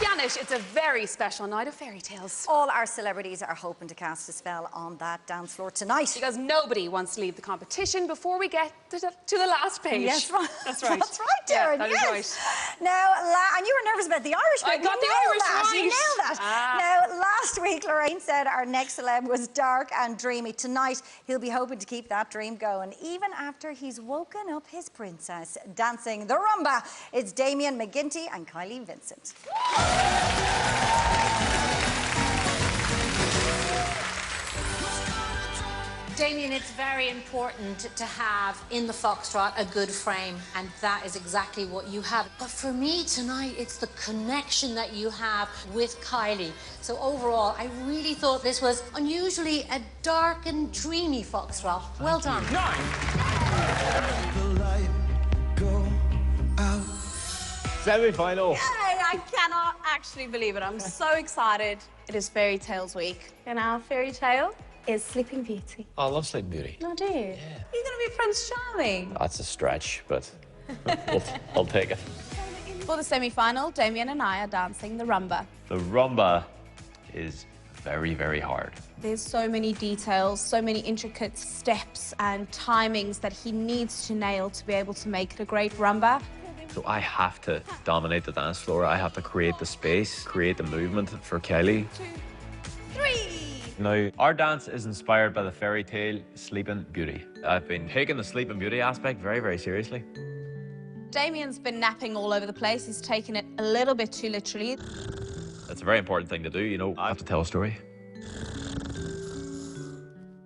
Janet, it's a very special night of fairy tales. All our celebrities are hoping to cast a spell on that dance floor tonight. Because nobody wants to leave the competition before we get to the last page. Yes, that's right. That's right, Darren. Yeah, that yes. is right. Now, and you were nervous about the Irish bit. I got the Irish right. You nailed that. Now, last week, Lorraine said our next celeb was dark and dreamy. Tonight, he'll be hoping to keep that dream going, even after he's woken up his princess dancing the rumba. It's Damian McGinty and Kylee Vincent. Damian, it's very important to have in the foxtrot a good frame, and that is exactly what you have. But for me tonight, it's the connection that you have with Kylee. So overall, I really thought this was unusually a dark and dreamy foxtrot. Well done. Semi-final. Yay, I cannot actually believe it. I'm so excited. It is Fairy Tales week. And our fairy tale is Sleeping Beauty. Oh, I love Sleeping Beauty. Oh, do you? Yeah. You're going to be Prince Charming. That's a stretch, but I'll take it. For the semi-final, Damian and I are dancing the rumba. The rumba is very, very hard. There's so many details, so many intricate steps and timings that he needs to nail to be able to make it a great rumba. So I have to dominate the dance floor. I have to create the space, create the movement for Kylee. 2, 3. Now, our dance is inspired by the fairy tale Sleeping Beauty. I've been taking the Sleeping Beauty aspect very, very seriously. Damian's been napping all over the place. He's taken it a little bit too literally. It's a very important thing to do, you know. I have to tell a story.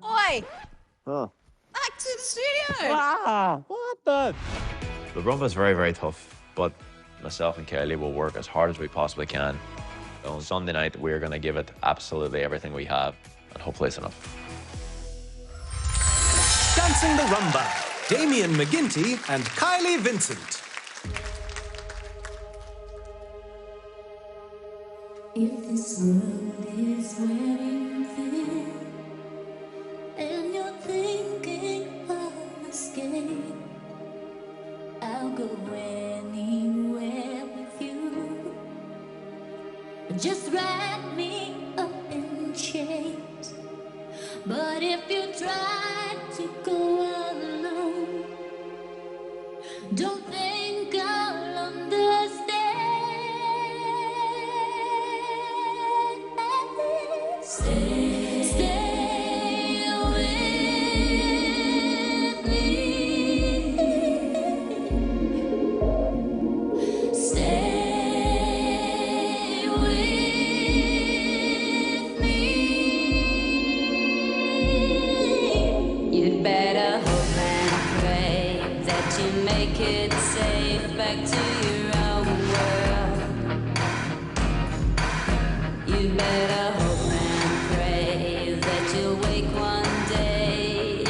Oi! Oh. Back to the studio! Ah, what the? The rumba is very, very tough, but myself and Kylee will work as hard as we possibly can. On Sunday night, we're going to give it absolutely everything we have, and hopefully it's enough. Dancing the Rumba, Damian McGinty and Kylee Vincent. If this world is wearing thin and you're thinking of escape, I'll go anywhere with you. Just wrap me up in chains. But if you try to go alone, don't think I'll understand. Stay with me. Stay with me. You'd better hope and pray that you make it safe back to your own world. You'd better hope and pray that you'll wake one day in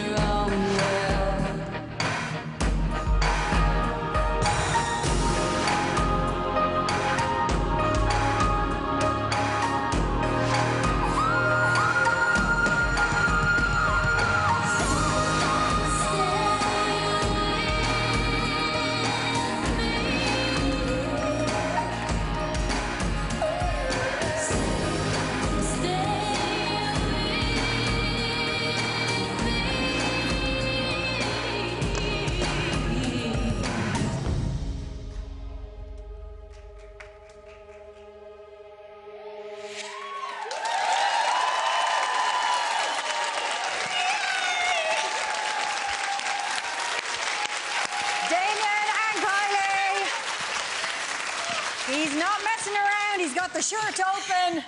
your own world. He's not messing around. He's got the shirt open.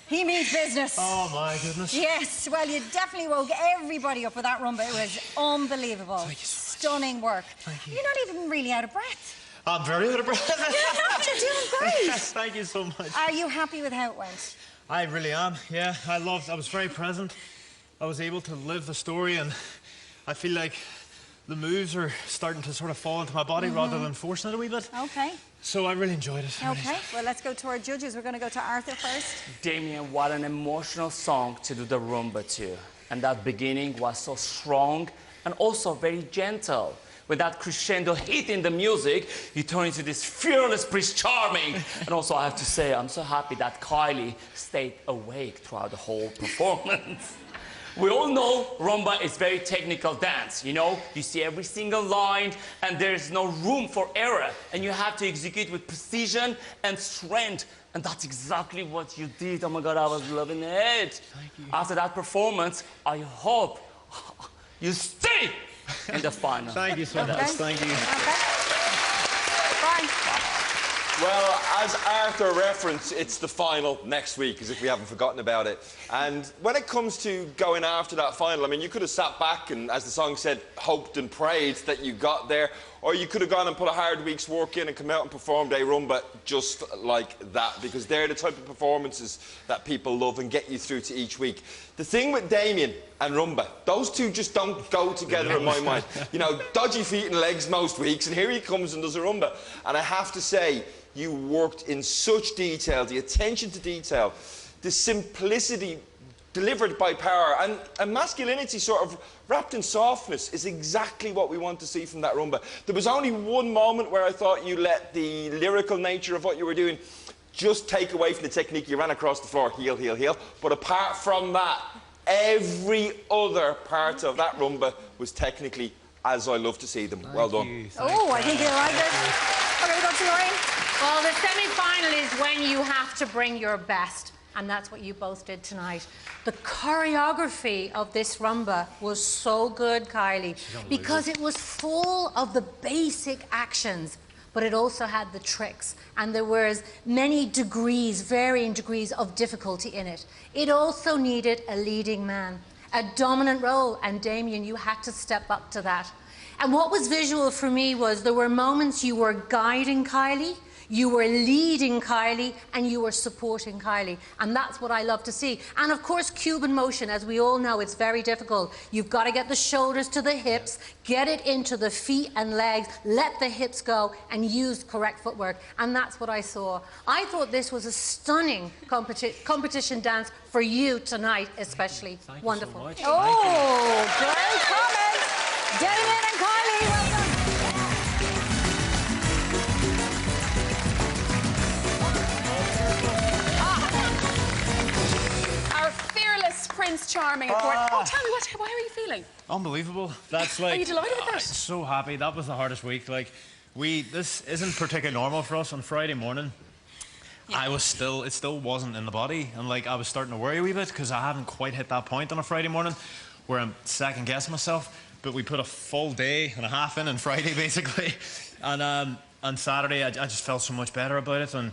He means business. Oh, my goodness. Yes, well, you definitely woke everybody up with that rumba. It was unbelievable. Thank you so much. Stunning work. Thank you. You're not even really out of breath. I'm very out of breath. You're doing great. Thank you so much. Are you happy with how it went? I really am, yeah. I was very present. I was able to live the story, and I feel like the moves are starting to sort of fall into my body rather than forcing it a wee bit. Okay. So I really enjoyed it. Okay, well, let's go to our judges. We're going to go to Arthur first. Damian, what an emotional song to do the rumba to. And that beginning was so strong and also very gentle. With that crescendo hit in the music, you turn into this fearless Prince Charming. And also, I have to say, I'm so happy that Kylee stayed awake throughout the whole performance. We all know rumba is very technical dance, you know? You see every single line, and there's no room for error. And you have to execute with precision and strength. And that's exactly what you did. Oh my God, I was loving it. Thank you. After that performance, I hope you stay in the final. Thank you so much. Thank you. Well, as Arthur referenced, it's the final next week, as if we haven't forgotten about it. And when it comes to going after that final, I mean, you could have sat back and, as the song said, hoped and prayed that you got there, or you could have gone and put a hard week's work in and come out and performed a rumba just like that, because they're the type of performances that people love and get you through to each week. The thing with Damian and rumba, those two just don't go together in my mind. You know, dodgy feet and legs most weeks, and here he comes and does a rumba. And I have to say, you worked in such detail, the attention to detail, the simplicity delivered by power, and masculinity sort of wrapped in softness is exactly what we want to see from that rumba. There was only one moment where I thought you let the lyrical nature of what you were doing just take away from the technique. You ran across the floor, heel, heel, heel. But apart from that, every other part of that rumba was technically as I love to see them. Well done. Oh, I think you like it. Okay, we got to Lorraine. Well, the semi-final is when you have to bring your best, and that's what you both did tonight. The choreography of this rumba was so good, Kylee, because it was full of the basic actions, but it also had the tricks, and there was many degrees, varying degrees of difficulty in it. It also needed a leading man, a dominant role, and Damian, you had to step up to that. And what was visual for me was there were moments you were guiding Kylee, you were leading Kylee, and you were supporting Kylee. And that's what I love to see. And of course, Cuban motion, as we all know, it's very difficult. You've got to get the shoulders to the hips, get it into the feet and legs, let the hips go, and use correct footwork. And that's what I saw. I thought this was a stunning competition dance for you tonight, especially. Thank Wonderful. You so much. Oh, great comments. Damian and Kylee, well done. Prince Charming, of course. Oh, tell me, how are you feeling? Unbelievable. That's like... Are you delighted with that? So happy. That was the hardest week. Like, this isn't particularly normal for us on Friday morning. Yeah. It still wasn't in the body. And like, I was starting to worry a wee bit because I haven't quite hit that point on a Friday morning where I'm second guessing myself. But we put a full day and a half in on Friday, basically. And on Saturday, I just felt so much better about it. And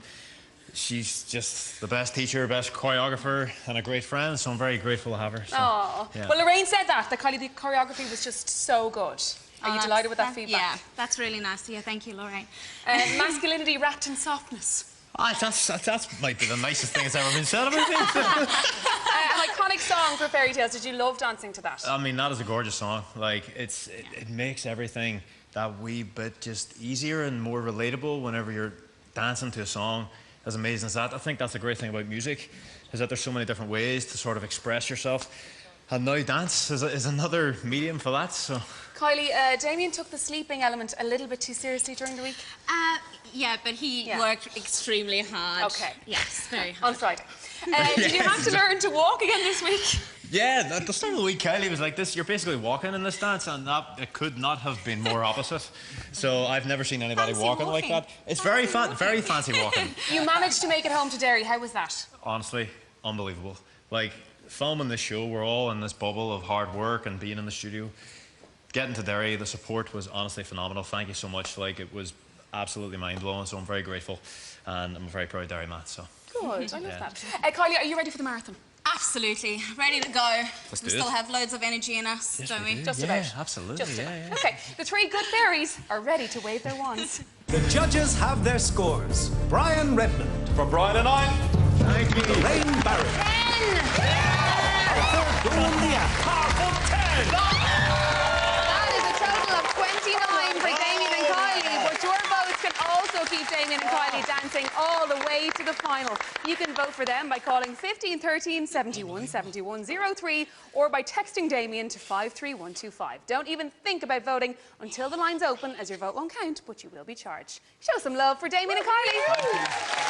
she's just the best teacher, best choreographer, and a great friend, so I'm very grateful to have her. So, yeah. Well, Lorraine said that Kylee, the choreography was just so good. Are you delighted with that feedback? Yeah, that's really nice. Yeah, thank you, Lorraine. Masculinity wrapped in softness. That might be the nicest thing that's ever been said about me. An iconic song for Fairy Tales. Did you love dancing to that? I mean, that is a gorgeous song. Like, it makes everything that wee bit just easier and more relatable whenever you're dancing to a song as amazing as that. I think that's the great thing about music, is that there's so many different ways to sort of express yourself. And now dance is another medium for that, so... Kylee, Damian took the sleeping element a little bit too seriously during the week? Yeah, but he worked extremely hard. Okay. Yes, very hard. On Friday. Did you have to learn to walk again this week? Yeah, at the start of the week, Kylee was like, "This, you're basically walking in this dance," and it could not have been more opposite. So I've never seen anybody walking like that. It's very fancy walking. You managed to make it home to Derry. How was that? Honestly, unbelievable. Like, filming this show, we're all in this bubble of hard work and being in the studio. Getting to Derry, the support was honestly phenomenal. Thank you so much. Like, it was absolutely mind-blowing, so I'm very grateful. And I'm a very proud Derry Matt, so... Good, I love that. Kylee, are you ready for the marathon? Absolutely. Ready to go. Let's do we still have loads of energy in us, yes, don't we? Just about. Yeah, absolutely. Just about. Yeah. Okay, the three good fairies are ready to wave their wands. The judges have their scores. Brian Redmond. From Brian and I. Thank you. Lorraine Barrett. 10! Arthur Columbia. Powerful 10! That is a total of 29 for Damian and Kylee, but your votes can also keep Damian and Kylee dancing all the way to the final. final. You can vote for them by calling 1513 71 71 03 or by texting Damian to 53125. Don't even think about voting until the lines open, as your vote won't count, but you will be charged. Show some love for Damian and Kylee.